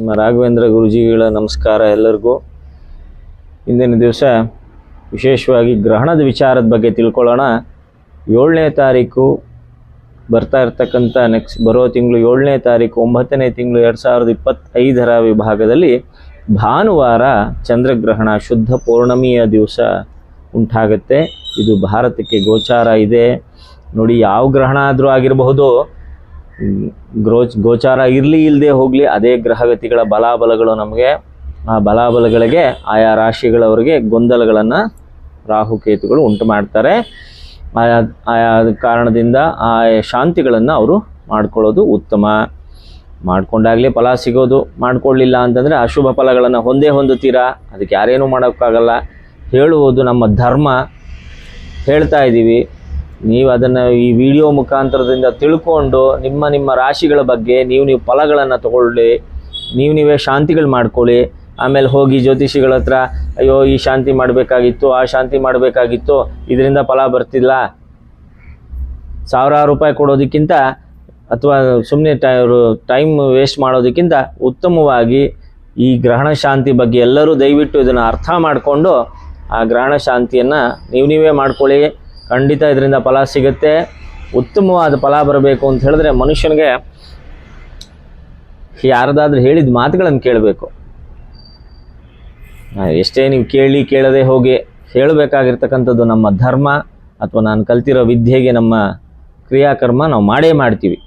ನಮ್ಮ ರಾಘವೇಂದ್ರ ಗುರುಜಿಗಳ ನಮಸ್ಕಾರ ಎಲ್ಲರಿಗೂ. ಇಂದಿನ ದಿವಸ ವಿಶೇಷವಾಗಿ ಗ್ರಹಣದ ವಿಚಾರದ ಬಗ್ಗೆ ತಿಳ್ಕೊಳ್ಳೋಣ. 7ನೇ ತಾರೀಕು ಬರ್ತಾ ಇರ್ತಕ್ಕಂಥ ಬರೋ ತಿಂಗಳು 7ನೇ ತಾರೀಕು 9ನೇ ತಿಂಗಳು 2025ರ ವಿಭಾಗದಲ್ಲಿ ಭಾನುವಾರ ಚಂದ್ರಗ್ರಹಣ ಶುದ್ಧ ಪೌರ್ಣಮಿಯ ದಿವಸ ಉಂಟಾಗುತ್ತೆ. ಇದು ಭಾರತಕ್ಕೆ ಗೋಚಾರ ಇದೆ. ನೋಡಿ, ಯಾವ ಗ್ರಹಣ ಆದರೂ ಆಗಿರಬಹುದು, ಗೋಚಾರ ಇರಲಿ ಇಲ್ಲದೆ ಹೋಗಲಿ, ಅದೇ ಗ್ರಹಗತಿಗಳ ಬಲಾಬಲಗಳು ನಮಗೆ, ಆ ಬಲಾಬಲಗಳಿಗೆ ಆಯಾ ರಾಶಿಗಳವರಿಗೆ ಗೊಂದಲಗಳನ್ನು ರಾಹುಕೇತುಗಳು ಉಂಟು ಮಾಡ್ತಾರೆ. ಆಯಾ ಕಾರಣದಿಂದ ಆ ಶಾಂತಿಗಳನ್ನು ಅವರು ಮಾಡ್ಕೊಳ್ಳೋದು ಉತ್ತಮ. ಮಾಡ್ಕೊಂಡಾಗಲೇ ಫಲ ಸಿಗೋದು, ಮಾಡ್ಕೊಳ್ಳಿಲ್ಲ ಅಂತಂದರೆ ಅಶುಭ ಫಲಗಳನ್ನು ಹೊಂದುತ್ತೀರಾ. ಅದಕ್ಕೆ ಯಾರೇನೂ ಮಾಡೋಕ್ಕಾಗಲ್ಲ. ಹೇಳುವುದು ನಮ್ಮ ಧರ್ಮ, ಹೇಳ್ತಾ ಇದ್ದೀವಿ. ನೀವು ಅದನ್ನು ಈ ವಿಡಿಯೋ ಮುಖಾಂತರದಿಂದ ತಿಳ್ಕೊಂಡು ನಿಮ್ಮ ರಾಶಿಗಳ ಬಗ್ಗೆ ನೀವು ಫಲಗಳನ್ನು ತಗೊಳ್ಳಿ, ನೀವೇ ಶಾಂತಿಗಳು ಮಾಡ್ಕೊಳ್ಳಿ. ಆಮೇಲೆ ಹೋಗಿ ಜ್ಯೋತಿಷಿಗಳ ಹತ್ರ ಅಯ್ಯೋ ಈ ಶಾಂತಿ ಮಾಡಬೇಕಾಗಿತ್ತು, ಆ ಶಾಂತಿ ಮಾಡಬೇಕಾಗಿತ್ತು, ಇದರಿಂದ ಫಲ ಬರ್ತಿಲ್ಲ, ಸಾವಿರಾರು ರೂಪಾಯಿ ಕೊಡೋದಕ್ಕಿಂತ ಅಥವಾ ಸುಮ್ಮನೆ ಟೈಮ್ ವೇಸ್ಟ್ ಮಾಡೋದಕ್ಕಿಂತ ಉತ್ತಮವಾಗಿ ಈ ಗ್ರಹಣ ಶಾಂತಿ ಬಗ್ಗೆ ಎಲ್ಲರೂ ದಯವಿಟ್ಟು ಇದನ್ನು ಅರ್ಥ ಮಾಡಿಕೊಂಡು ಆ ಗ್ರಹಣ ಶಾಂತಿಯನ್ನು ನೀವೇ ಮಾಡ್ಕೊಳ್ಳಿ. ಖಂಡಿತ ಇದರಿಂದ ಫಲ ಸಿಗುತ್ತೆ. ಉತ್ತಮವಾದ ಫಲ ಬರಬೇಕು ಅಂತ ಹೇಳಿದ್ರೆ ಮನುಷ್ಯನಿಗೆ ಯಾರದಾದ್ರೂ ಹೇಳಿದ ಮಾತುಗಳನ್ನು ಕೇಳಬೇಕು. ಎಷ್ಟೇ ನೀವು ಕೇಳದೆ ಹೋಗಿ ಹೇಳಬೇಕಾಗಿರ್ತಕ್ಕಂಥದ್ದು ನಮ್ಮ ಧರ್ಮ ಅಥವಾ ನಾನು ಕಲ್ತಿರೋ ವಿದ್ಯೆಗೆ ನಮ್ಮ ಕ್ರಿಯಾಕರ್ಮ ನಾವು ಮಾಡೇ ಮಾಡ್ತೀವಿ.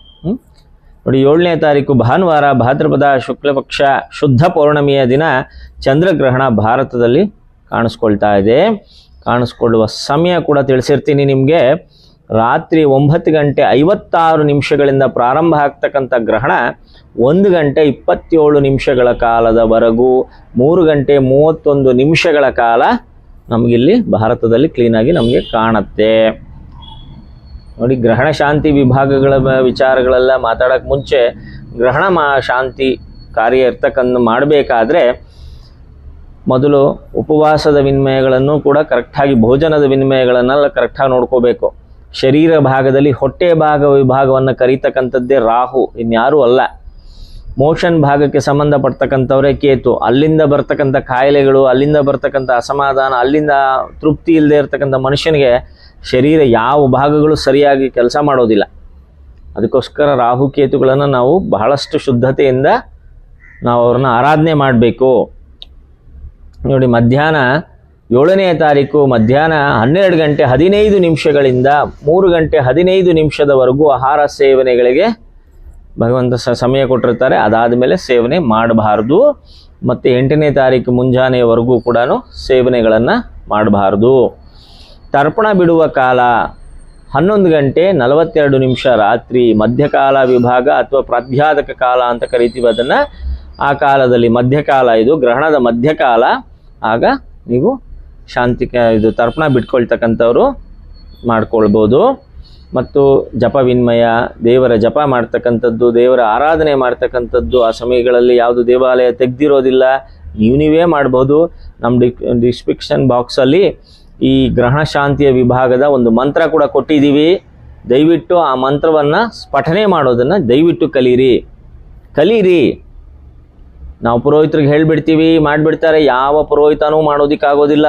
ನೋಡಿ, 7ನೇ ತಾರೀಕು ಭಾನುವಾರ ಭಾದ್ರಪದ ಶುಕ್ಲ ಪಕ್ಷ ಶುದ್ಧ ಪೌರ್ಣಮಿಯ ದಿನ ಚಂದ್ರಗ್ರಹಣ ಭಾರತದಲ್ಲಿ ಕಾಣಿಸ್ಕೊಳ್ತಾ ಇದೆ. ಕಾಣಿಸ್ಕೊಳ್ಳುವ ಸಮಯ ಕೂಡ ತಿಳಿಸಿರ್ತೀನಿ ನಿಮಗೆ. ರಾತ್ರಿ 9:56 ಪ್ರಾರಂಭ ಆಗ್ತಕ್ಕಂಥ ಗ್ರಹಣ 1:27 ಕಾಲದವರೆಗೂ 3:31 ಕಾಲ ನಮಗಿಲ್ಲಿ ಭಾರತದಲ್ಲಿ ಕ್ಲೀನಾಗಿ ನಮಗೆ ಕಾಣುತ್ತೆ. ನೋಡಿ, ಗ್ರಹಣ ಶಾಂತಿ ವಿಭಾಗಗಳ ವಿಚಾರಗಳೆಲ್ಲ ಮಾತಾಡೋಕ್ಕೆ ಮುಂಚೆ ಗ್ರಹಣ ಶಾಂತಿ ಕಾರ್ಯ ಮಾಡಬೇಕಾದ್ರೆ ಮೊದಲು ಉಪವಾಸದ ವಿನಿಮಯಗಳನ್ನು ಕೂಡ ಕರೆಕ್ಟಾಗಿ, ಭೋಜನದ ವಿನಿಮಯಗಳನ್ನೆಲ್ಲ ಕರೆಕ್ಟಾಗಿ ನೋಡ್ಕೋಬೇಕು. ಶರೀರ ಭಾಗದಲ್ಲಿ ಹೊಟ್ಟೆ ವಿಭಾಗವನ್ನು ಕರೀತಕ್ಕಂಥದ್ದೇ ರಾಹು, ಇನ್ಯಾರೂ ಅಲ್ಲ. ಮೋಷನ್ ಭಾಗಕ್ಕೆ ಸಂಬಂಧಪಡ್ತಕ್ಕಂಥವರೇ ಕೇತು. ಅಲ್ಲಿಂದ ಬರ್ತಕ್ಕಂಥ ಕಾಯಿಲೆಗಳು, ಅಲ್ಲಿಂದ ಬರ್ತಕ್ಕಂಥ ಅಸಮಾಧಾನ, ಅಲ್ಲಿಂದ ತೃಪ್ತಿ ಇಲ್ಲದೆ ಇರತಕ್ಕಂಥ ಮನುಷ್ಯನಿಗೆ ಶರೀರ ಯಾವ ಭಾಗಗಳು ಸರಿಯಾಗಿ ಕೆಲಸ ಮಾಡೋದಿಲ್ಲ. ಅದಕ್ಕೋಸ್ಕರ ರಾಹುಕೇತುಗಳನ್ನು ನಾವು ಬಹಳಷ್ಟು ಶುದ್ಧತೆಯಿಂದ ನಾವು ಅವ್ರನ್ನ ಆರಾಧನೆ ಮಾಡಬೇಕು. ನೋಡಿ, ಮಧ್ಯಾಹ್ನ 7ನೇ ತಾರೀಕು ಮಧ್ಯಾಹ್ನ 12:15 3:15 ಆಹಾರ ಸೇವನೆಗಳಿಗೆ ಭಗವಂತ ಸಮಯ ಕೊಟ್ಟಿರ್ತಾರೆ. ಅದಾದ ಮೇಲೆ ಸೇವನೆ ಮಾಡಬಾರ್ದು. ಮತ್ತು 8ನೇ ತಾರೀಕು ಮುಂಜಾನೆಯವರೆಗೂ ಕೂಡ ಸೇವನೆಗಳನ್ನು ಮಾಡಬಾರ್ದು. ತರ್ಪಣ ಬಿಡುವ ಕಾಲ 11:42 ರಾತ್ರಿ, ಮಧ್ಯಕಾಲ ವಿಭಾಗ ಅಥವಾ ಪ್ರಾಧ್ಯಾದಕ ಕಾಲ ಅಂತ ಕರಿತೀವಿ ಅದನ್ನು. ಆ ಕಾಲದಲ್ಲಿ ಮಧ್ಯಕಾಲ, ಇದು ಗ್ರಹಣದ ಮಧ್ಯಕಾಲ. ಆಗ ನೀವು ಇದು ತರ್ಪಣ ಬಿಟ್ಕೊಳ್ತಕ್ಕಂಥವ್ರು ಮಾಡ್ಕೊಳ್ಬೋದು. ಮತ್ತು ಜಪ ವಿನ್ಮಯ, ದೇವರ ಜಪ ಮಾಡ್ತಕ್ಕಂಥದ್ದು, ದೇವರ ಆರಾಧನೆ ಮಾಡ್ತಕ್ಕಂಥದ್ದು, ಆ ಸಮಯಗಳಲ್ಲಿ ಯಾವುದು ದೇವಾಲಯ ತೆಗೆದಿರೋದಿಲ್ಲ, ನೀವೇ ಮಾಡ್ಬೋದು. ನಮ್ಮ ಡಿಸ್ಕ್ರಿಪ್ಷನ್ ಬಾಕ್ಸಲ್ಲಿ ಈ ಗ್ರಹಣ ಶಾಂತಿಯ ವಿಭಾಗದ ಒಂದು ಮಂತ್ರ ಕೂಡ ಕೊಟ್ಟಿದ್ದೀವಿ. ದಯವಿಟ್ಟು ಆ ಮಂತ್ರವನ್ನು ಪಠನೆ ಮಾಡೋದನ್ನು ದಯವಿಟ್ಟು ಕಲೀರಿ. ನಾವು ಪುರೋಹಿತರಿಗೆ ಹೇಳಿಬಿಡ್ತೀವಿ, ಮಾಡಿಬಿಡ್ತಾರೆ. ಯಾವ ಪುರೋಹಿತನೂ ಮಾಡೋದಕ್ಕಾಗೋದಿಲ್ಲ.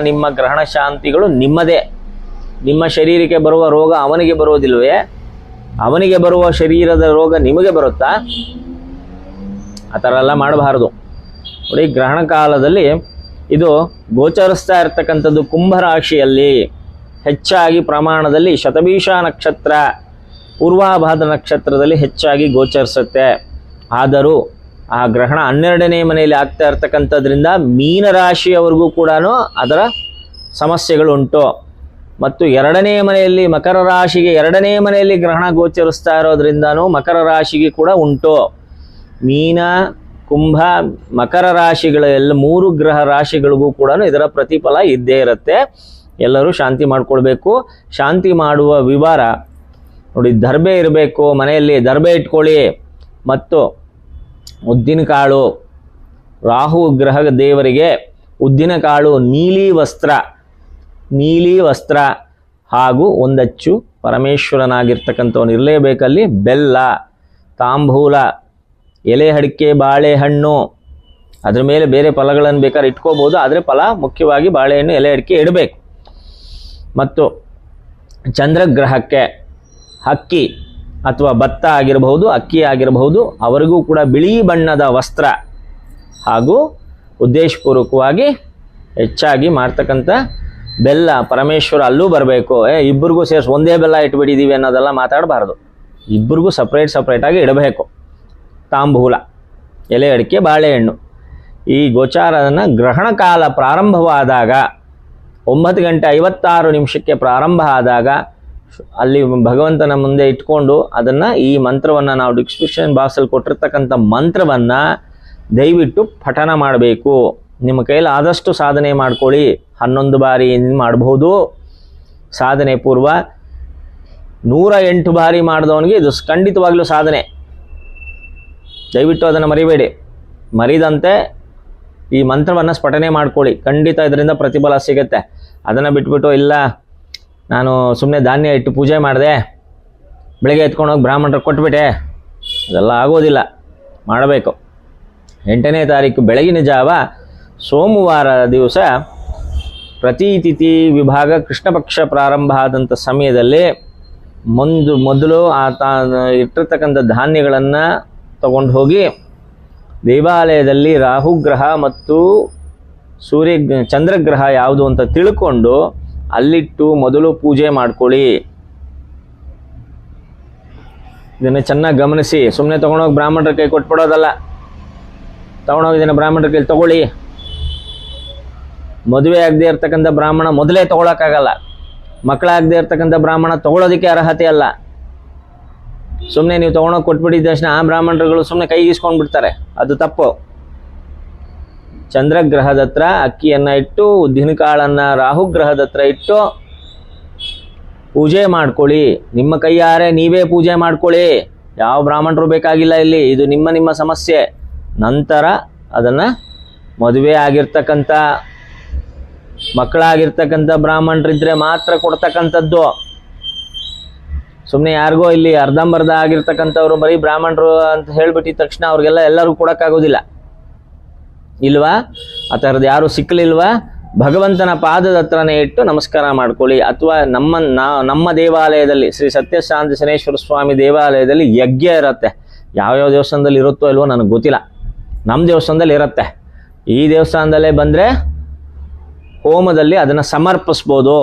ನಿಮ್ಮ ಗ್ರಹಣ ಶಾಂತಿಗಳು ನಿಮ್ಮದೇ. ನಿಮ್ಮ ಶರೀರಕ್ಕೆ ಬರುವ ರೋಗ ಅವನಿಗೆ ಬರೋದಿಲ್ವೇ? ಅವನಿಗೆ ಬರುವ ಶರೀರದ ರೋಗ ನಿಮಗೆ ಬರುತ್ತಾ? ಆ ಥರ ಎಲ್ಲ ಮಾಡಬಾರದು. ನೋಡಿ, ಗ್ರಹಣ ಕಾಲದಲ್ಲಿ ಇದು ಗೋಚರಿಸ್ತಾ ಇರ್ತಕ್ಕಂಥದ್ದು ಕುಂಭರಾಶಿಯಲ್ಲಿ ಹೆಚ್ಚಾಗಿ ಪ್ರಮಾಣದಲ್ಲಿ ಶತಭೀಷ ನಕ್ಷತ್ರ, ಪೂರ್ವಾಭಾದ್ರ ನಕ್ಷತ್ರದಲ್ಲಿ ಹೆಚ್ಚಾಗಿ ಗೋಚರಿಸುತ್ತೆ. ಆದರೂ ಆ ಗ್ರಹಣ 12ನೇ ಮನೆಯಲ್ಲಿ ಆಗ್ತಾ ಇರ್ತಕ್ಕಂಥದ್ರಿಂದ ಮೀನರಾಶಿಯವರೆಗೂ ಕೂಡ ಅದರ ಸಮಸ್ಯೆಗಳುಂಟು. ಮತ್ತು 2ನೇ ಮನೆಯಲ್ಲಿ ಮಕರ ರಾಶಿಗೆ 2ನೇ ಮನೆಯಲ್ಲಿ ಗ್ರಹಣ ಗೋಚರಿಸ್ತಾ ಇರೋದ್ರಿಂದನೂ ಮಕರ ರಾಶಿಗೆ ಕೂಡ ಉಂಟು. ಮೀನ, ಕುಂಭ, ಮಕರ ರಾಶಿಗಳ 3 ಗ್ರಹ ರಾಶಿಗಳಿಗೂ ಕೂಡ ಇದರ ಪ್ರತಿಫಲ ಇದ್ದೇ ಇರುತ್ತೆ. ಎಲ್ಲರೂ ಶಾಂತಿ ಮಾಡ್ಕೊಳ್ಬೇಕು. ಶಾಂತಿ ಮಾಡುವ ವಿವರ ನೋಡಿ, ದರ್ಬೆ ಇರಬೇಕು, ಮನೆಯಲ್ಲಿ ದರ್ಬೆ ಇಟ್ಕೊಳ್ಳಿ. ಮತ್ತು ಉದ್ದಿನಕಾಳು, ರಾಹು ಗ್ರಹ ದೇವರಿಗೆ ಉದ್ದಿನಕಾಳು, ನೀಲಿ ವಸ್ತ್ರ ಹಾಗೂ ಎಲೆ ಅಡಿಕೆ ಬಾಳೆಹಣ್ಣು, ಅದ್ರ ಮೇಲೆ ಬೇರೆ ಫಲಗಳನ್ನು ಬೇಕಾದ್ರೆ ಇಟ್ಕೋಬೋದು, ಆದರೆ ಫಲ ಮುಖ್ಯವಾಗಿ ಬಾಳೆಹಣ್ಣು ಎಲೆ ಅಡಿಕೆ ಇಡಬೇಕು. ಮತ್ತು ಚಂದ್ರಗ್ರಹಕ್ಕೆ ಅಕ್ಕಿ ಅಥವಾ ಭತ್ತ ಆಗಿರಬಹುದು, ಅಕ್ಕಿ ಆಗಿರಬಹುದು, ಅವರಿಗೂ ಕೂಡ ಬಿಳಿ ಬಣ್ಣದ ವಸ್ತ್ರ ಹಾಗೂ ಉದ್ದೇಶಪೂರ್ವಕವಾಗಿ ಹೆಚ್ಚಾಗಿ ಮಾಡ್ತಕ್ಕಂಥ ಬೆಲ್ಲ, ಪರಮೇಶ್ವರ ಅಲ್ಲೂ ಬರಬೇಕು. ಇಬ್ಬರಿಗೂ ಸೇರಿಸಿ ಒಂದೇ ಬೆಲ್ಲ ಇಟ್ಬಿಟ್ಟಿದ್ದೀವಿ ಅನ್ನೋದೆಲ್ಲ ಮಾತಾಡಬಾರ್ದು. ಇಬ್ಬರಿಗೂ ಸಪ್ರೇಟಾಗಿ ಇಡಬೇಕು. ತಾಂಬೂಲ, ಎಲೆ ಅಡಿಕೆ, ಬಾಳೆಹಣ್ಣು. ಈ ಗೋಚಾರನ ಗ್ರಹಣ ಕಾಲ ಪ್ರಾರಂಭವಾದಾಗ 9:56 ಪ್ರಾರಂಭ ಆದಾಗ ಅಲ್ಲಿ ಭಗವಂತನ ಮುಂದೆ ಇಟ್ಕೊಂಡು ಅದನ್ನು, ಈ ಮಂತ್ರವನ್ನು, ನಾವು ಡಿಸ್ಕ್ರಿಪ್ಷನ್ ಬಾಕ್ಸಲ್ಲಿ ಕೊಟ್ಟಿರ್ತಕ್ಕಂಥ ಮಂತ್ರವನ್ನು ದಯವಿಟ್ಟು ಪಠನ ಮಾಡಬೇಕು. ನಿಮ್ಮ ಕೈಯಲ್ಲಿ ಆದಷ್ಟು ಸಾಧನೆ ಮಾಡ್ಕೊಳ್ಳಿ. 11 ಬಾರಿ ಮಾಡಬಹುದು ಸಾಧನೆ ಪೂರ್ವ. 108 ಬಾರಿ ಮಾಡಿದವನಿಗೆ ಇದು ಖಂಡಿತವಾಗ್ಲೂ ಸಾಧನೆ. ದಯವಿಟ್ಟು ಅದನ್ನು ಮರಿಬೇಡಿ. ಮರಿದಂತೆ ಈ ಮಂತ್ರವನ್ನು ಸ್ಫಟನೆ ಮಾಡ್ಕೊಳ್ಳಿ. ಖಂಡಿತ ಇದರಿಂದ ಪ್ರತಿಫಲ ಸಿಗುತ್ತೆ. ಅದನ್ನು ಬಿಟ್ಬಿಟ್ಟು ಇಲ್ಲ ನಾನು ಸುಮ್ಮನೆ ಧಾನ್ಯ ಇಟ್ಟು ಪೂಜೆ ಮಾಡಿದೆ, ಬೆಳಗ್ಗೆ ಎತ್ಕೊಂಡೋಗಿ ಬ್ರಾಹ್ಮಣರಿಗೆ ಕೊಟ್ಬಿಟ್ಟೆ, ಅದೆಲ್ಲ ಆಗೋದಿಲ್ಲ. ಮಾಡಬೇಕು. 8ನೇ ತಾರೀಕು ಬೆಳಗಿನ ಜಾವ ಸೋಮವಾರ ದಿವಸ ಪ್ರತಿ ತಿಥಿ ವಿಭಾಗ ಕೃಷ್ಣ ಪಕ್ಷ ಪ್ರಾರಂಭ ಆದಂಥ ಸಮಯದಲ್ಲಿ ಮೊದಲು ಇಟ್ಟಿರ್ತಕ್ಕಂಥ ಧಾನ್ಯಗಳನ್ನು ತಗೊಂಡು ಹೋಗಿ ದೇವಾಲಯದಲ್ಲಿ ರಾಹುಗ್ರಹ ಮತ್ತು ಚಂದ್ರಗ್ರಹ ಯಾವುದು ಅಂತ ತಿಳ್ಕೊಂಡು ಅಲ್ಲಿಟ್ಟು ಮೊದಲು ಪೂಜೆ ಮಾಡ್ಕೊಳ್ಳಿ. ಇದನ್ನು ಚೆನ್ನಾಗಿ ಗಮನಿಸಿ. ಸುಮ್ಮನೆ ತೊಗೊಂಡೋಗಿ ಬ್ರಾಹ್ಮಣರ ಕೈ ಕೊಟ್ಬಿಡೋದಲ್ಲ. ತೊಗೊಂಡೋಗಿ ಇದನ್ನು ಬ್ರಾಹ್ಮಣರ ಕೈಲಿ ತೊಗೊಳ್ಳಿ. ಮದುವೆ ಆಗದೆ ಇರ್ತಕ್ಕಂಥ ಬ್ರಾಹ್ಮಣ ಮೊದಲೇ ತೊಗೊಳಕ್ಕಾಗಲ್ಲ. ಮಕ್ಕಳಾಗದೆ ಇರ್ತಕ್ಕಂಥ ಬ್ರಾಹ್ಮಣ ತೊಗೊಳೋದಕ್ಕೆ ಅರ್ಹತೆ ಅಲ್ಲ. ಸುಮ್ಮನೆ ನೀವು ತೊಗೊಂಡೋಗಿ ಕೊಟ್ಬಿಟ್ಟಿದ್ದ ತಕ್ಷಣ ಆ ಬ್ರಾಹ್ಮಣರುಗಳು ಸುಮ್ಮನೆ ಕೈಗಿಸ್ಕೊಂಡು ಬಿಡ್ತಾರೆ, ಅದು ತಪ್ಪು. ಚಂದ್ರಗ್ರಹದ ಹತ್ರ ಅಕ್ಕಿಯನ್ನು ಇಟ್ಟು, ಉದ್ದಿನಕಾಳನ್ನು ರಾಹುಗ್ರಹದ ಹತ್ರ ಇಟ್ಟು ಪೂಜೆ ಮಾಡ್ಕೊಳ್ಳಿ. ನಿಮ್ಮ ಕೈಯಾರೆ ನೀವೇ ಪೂಜೆ ಮಾಡ್ಕೊಳ್ಳಿ. ಯಾವ ಬ್ರಾಹ್ಮಣರು ಬೇಕಾಗಿಲ್ಲ ಇಲ್ಲಿ. ಇದು ನಿಮ್ಮ ಸಮಸ್ಯೆ. ನಂತರ ಅದನ್ನು ಮದುವೆ ಆಗಿರ್ತಕ್ಕಂಥ, ಮಕ್ಕಳಾಗಿರ್ತಕ್ಕಂಥ ಬ್ರಾಹ್ಮಣರಿದ್ದರೆ ಮಾತ್ರ ಕೊಡ್ತಕ್ಕಂಥದ್ದು. ಸುಮ್ಮನೆ ಯಾರಿಗೋ ಇಲ್ಲಿ ಅರ್ಧಂಬರ್ಧ ಆಗಿರ್ತಕ್ಕಂಥವ್ರು ಬರೀ ಬ್ರಾಹ್ಮಣರು ಅಂತ ಹೇಳಿಬಿಟ್ಟಿದ ತಕ್ಷಣ ಅವ್ರಿಗೆಲ್ಲ ಎಲ್ಲರೂ ಕೊಡೋಕ್ಕಾಗೋದಿಲ್ಲ ಇಲ್ವಾ? ಆ ಥರದ್ದು ಯಾರು ಸಿಕ್ಕಲಿಲ್ವಾ? ಭಗವಂತನ ಪಾದದ ಹತ್ರನೇ ಇಟ್ಟು ನಮಸ್ಕಾರ ಮಾಡ್ಕೊಳ್ಳಿ. ಅಥವಾ ನಮ್ಮ ದೇವಾಲಯದಲ್ಲಿ, ಶ್ರೀ ಸತ್ಯಶಾಂತಿ ಶನೇಶ್ವರ ಸ್ವಾಮಿ ದೇವಾಲಯದಲ್ಲಿ ಯಜ್ಞ ಇರುತ್ತೆ. ಯಾವ್ಯಾವ ದೇವಸ್ಥಾನದಲ್ಲಿ ಇರುತ್ತೋ ಇಲ್ವೋ ನನಗೆ ಗೊತ್ತಿಲ್ಲ. ನಮ್ಮ ದೇವಸ್ಥಾನದಲ್ಲಿ ಇರುತ್ತೆ. ಈ ದೇವಸ್ಥಾನದಲ್ಲೇ ಬಂದರೆ ಹೋಮದಲ್ಲಿ ಅದನ್ನು ಸಮರ್ಪಿಸ್ಬೋದು.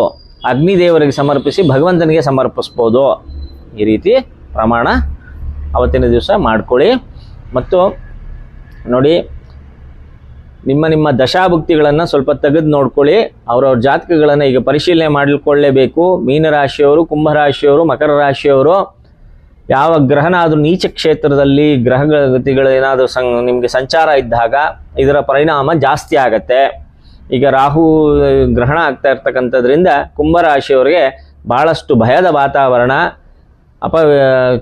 ಅಗ್ನಿದೇವರಿಗೆ ಸಮರ್ಪಿಸಿ ಭಗವಂತನಿಗೆ ಸಮರ್ಪಿಸ್ಬೋದು. ಈ ರೀತಿ ಪ್ರಮಾಣ ಅವತ್ತಿನ ದಿವಸ ಮಾಡ್ಕೊಳ್ಳಿ. ಮತ್ತು ನೋಡಿ, ನಿಮ್ಮ ದಶಾಭುಕ್ತಿಗಳನ್ನು ಸ್ವಲ್ಪ ತೆಗೆದು ನೋಡ್ಕೊಳ್ಳಿ. ಅವ್ರವ್ರ ಜಾತಕಗಳನ್ನು ಈಗ ಪರಿಶೀಲನೆ ಮಾಡಿಕೊಳ್ಳೇಬೇಕು. ಮೀನರಾಶಿಯವರು, ಕುಂಭರಾಶಿಯವರು, ಮಕರ ರಾಶಿಯವರು ಯಾವ ಗ್ರಹನಾದರೂ ನೀಚ ಕ್ಷೇತ್ರದಲ್ಲಿ ಗ್ರಹಗತಿಗಳು ಏನಾದರೂ ನಿಮಗೆ ಸಂಚಾರ ಇದ್ದಾಗ ಇದರ ಪರಿಣಾಮ ಜಾಸ್ತಿ ಆಗತ್ತೆ. ಈಗ ರಾಹು ಗ್ರಹಣ ಆಗ್ತಾ ಇರ್ತಕ್ಕಂಥದ್ರಿಂದ ಕುಂಭರಾಶಿಯವರಿಗೆ ಭಾಳಷ್ಟು ಭಯದ ವಾತಾವರಣ,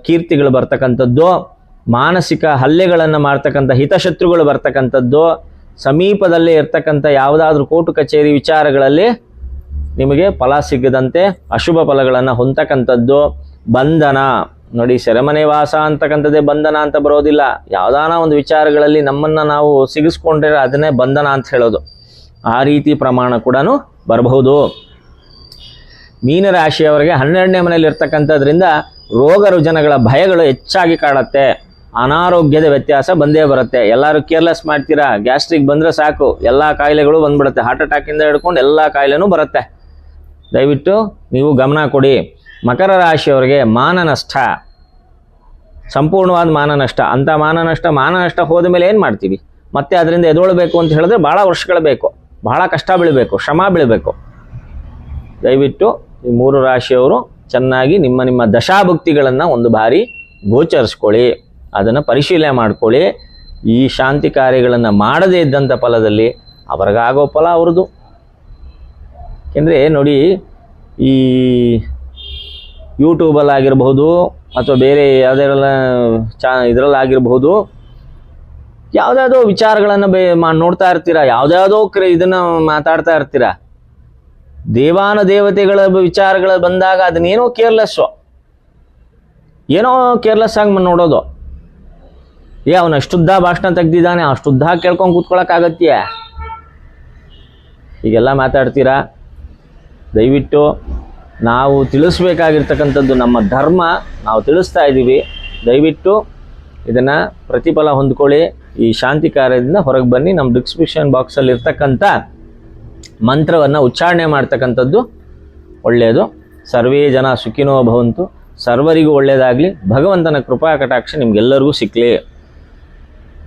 ಕೀರ್ತಿಗಳು ಬರ್ತಕ್ಕಂಥದ್ದು, ಮಾನಸಿಕ ಹಲ್ಲೆಗಳನ್ನು ಮಾಡ್ತಕ್ಕಂಥ ಹಿತಶತ್ರುಗಳು ಬರ್ತಕ್ಕಂಥದ್ದು, ಸಮೀಪದಲ್ಲೇ ಇರ್ತಕ್ಕಂಥ ಯಾವುದಾದ್ರೂ ಕೋರ್ಟು ಕಚೇರಿ ವಿಚಾರಗಳಲ್ಲಿ ನಿಮಗೆ ಫಲ ಸಿಗದಂತೆ ಅಶುಭ ಫಲಗಳನ್ನು ಹೊಂದತಕ್ಕಂಥದ್ದು, ಬಂಧನ. ನೋಡಿ, ಸೆರೆಮನೆ ವಾಸ ಅಂತಕ್ಕಂಥದ್ದೇ ಬಂಧನ ಅಂತ ಬರೋದಿಲ್ಲ. ಯಾವುದಾನ ಒಂದು ವಿಚಾರಗಳಲ್ಲಿ ನಮ್ಮನ್ನು ನಾವು ಸಿಗಿಸ್ಕೊಂಡ್ರೆ ಅದನ್ನೇ ಬಂಧನ ಅಂತ ಹೇಳೋದು. ಆ ರೀತಿ ಪ್ರಮಾಣ ಕೂಡ ಬರಬಹುದು. ಮೀನರಾಶಿಯವರಿಗೆ 12ನೇ ಮನೆಯಲ್ಲಿ ಇರ್ತಕ್ಕಂಥದ್ರಿಂದ ರೋಗ ರುಜಿನಗಳ ಭಯಗಳು ಹೆಚ್ಚಾಗಿ ಕಾಡುತ್ತೆ. ಅನಾರೋಗ್ಯದ ವ್ಯತ್ಯಾಸ ಬಂದೇ ಬರುತ್ತೆ. ಎಲ್ಲರೂ ಕೇರ್ಲೆಸ್ ಮಾಡ್ತೀರಾ, ಗ್ಯಾಸ್ಟ್ರಿಕ್ ಬಂದರೆ ಸಾಕು ಎಲ್ಲ ಕಾಯಿಲೆಗಳು ಬಂದ್ಬಿಡುತ್ತೆ. ಹಾರ್ಟ್ ಅಟ್ಯಾಕಿಂದ ಹಿಡ್ಕೊಂಡು ಎಲ್ಲ ಕಾಯಿಲೆನೂ ಬರುತ್ತೆ. ದಯವಿಟ್ಟು ನೀವು ಗಮನ ಕೊಡಿ. ಮಕರ ರಾಶಿಯವರಿಗೆ ಮಾನನಷ್ಟ, ಸಂಪೂರ್ಣವಾದ ಮಾನನಷ್ಟ. ಅಂಥ ಮಾನನಷ್ಟ ಹೋದ ಮೇಲೆ ಏನು ಮಾಡ್ತೀವಿ? ಮತ್ತೆ ಅದರಿಂದ ಎದುರೊಳ್ಬೇಕು ಅಂತ ಹೇಳಿದ್ರೆ ಭಾಳ ವರ್ಷಗಳು ಬೇಕು, ಬಹಳ ಕಷ್ಟ ಬೀಳಬೇಕು, ಶ್ರಮ ಬೀಳಬೇಕು. ದಯವಿಟ್ಟು ಈ 3 ರಾಶಿಯವರು ಚೆನ್ನಾಗಿ ನಿಮ್ಮ ದಶಾಭುಕ್ತಿಗಳನ್ನು ಒಂದು ಬಾರಿ ಗೋಚರಿಸ್ಕೊಳ್ಳಿ, ಅದನ್ನು ಪರಿಶೀಲನೆ ಮಾಡ್ಕೊಳ್ಳಿ. ಈ ಶಾಂತಿ ಕಾರ್ಯಗಳನ್ನು ಮಾಡದೇ ಇದ್ದಂಥ ಫಲದಲ್ಲಿ ಅವ್ರಿಗಾಗೋ ಫಲ ಅವ್ರದ್ದು. ಏಕೆಂದರೆ ನೋಡಿ, ಈ ಯೂಟ್ಯೂಬಲ್ಲಾಗಿರ್ಬೋದು ಅಥವಾ ಬೇರೆ ಯಾವುದೆಲ್ಲ ಇದರಲ್ಲಾಗಿರ್ಬೋದು, ಯಾವುದ್ಯಾವುದೋ ವಿಚಾರಗಳನ್ನು ನೋಡ್ತಾ ಇರ್ತೀರಾ, ಯಾವುದ್ಯಾವುದೋ ಇದನ್ನು ಮಾತಾಡ್ತಾ ಇರ್ತೀರಾ. ದೇವಾನುದೇವತೆಗಳ ವಿಚಾರಗಳು ಬಂದಾಗ ಅದನ್ನೇನೋ ಕೇರ್ಲೆಸ್ ಆಗಿ ನೋಡೋದು. ಅವನು ಅಷ್ಟುದ್ದ ಭಾಷಣ ತೆಗ್ದಿದ್ದಾನೆ, ಅಷ್ಟುದ್ದ ಕೇಳ್ಕೊಂಡು ಕೂತ್ಕೊಳ್ಳೋಕ್ಕಾಗತ್ತೀಯ? ಹೀಗೆಲ್ಲ ಮಾತಾಡ್ತೀರಾ? ದಯವಿಟ್ಟು ನಾವು ತಿಳಿಸ್ಬೇಕಾಗಿರ್ತಕ್ಕಂಥದ್ದು ನಮ್ಮ ಧರ್ಮ, ನಾವು ತಿಳಿಸ್ತಾ ಇದ್ದೀವಿ. ದಯವಿಟ್ಟು ಇದನ್ನು ಪ್ರತಿಫಲ ಹೊಂದ್ಕೊಳ್ಳಿ. ಈ ಶಾಂತಿ ಕಾರ್ಯದಿಂದ ಹೊರಗೆ ಬನ್ನಿ. ನಮ್ಮ ಡಿಸ್ಕ್ರಿಪ್ಷನ್ ಬಾಕ್ಸಲ್ಲಿ ಇರ್ತಕ್ಕಂಥ ಮಂತ್ರವನ್ನು ಉಚ್ಚಾರಣೆ ಮಾಡ್ತಕ್ಕಂಥದ್ದು ಒಳ್ಳೆಯದು. ಸರ್ವೇ ಜನ ಸುಖಿನೋ ಭವಂತು. ಸರ್ವರಿಗೂ ಒಳ್ಳೆಯದಾಗಲಿ. ಭಗವಂತನ ಕೃಪಾ ಕಟಾಕ್ಷ ನಿಮಗೆಲ್ಲರಿಗೂ ಸಿಕ್ಕಲಿ.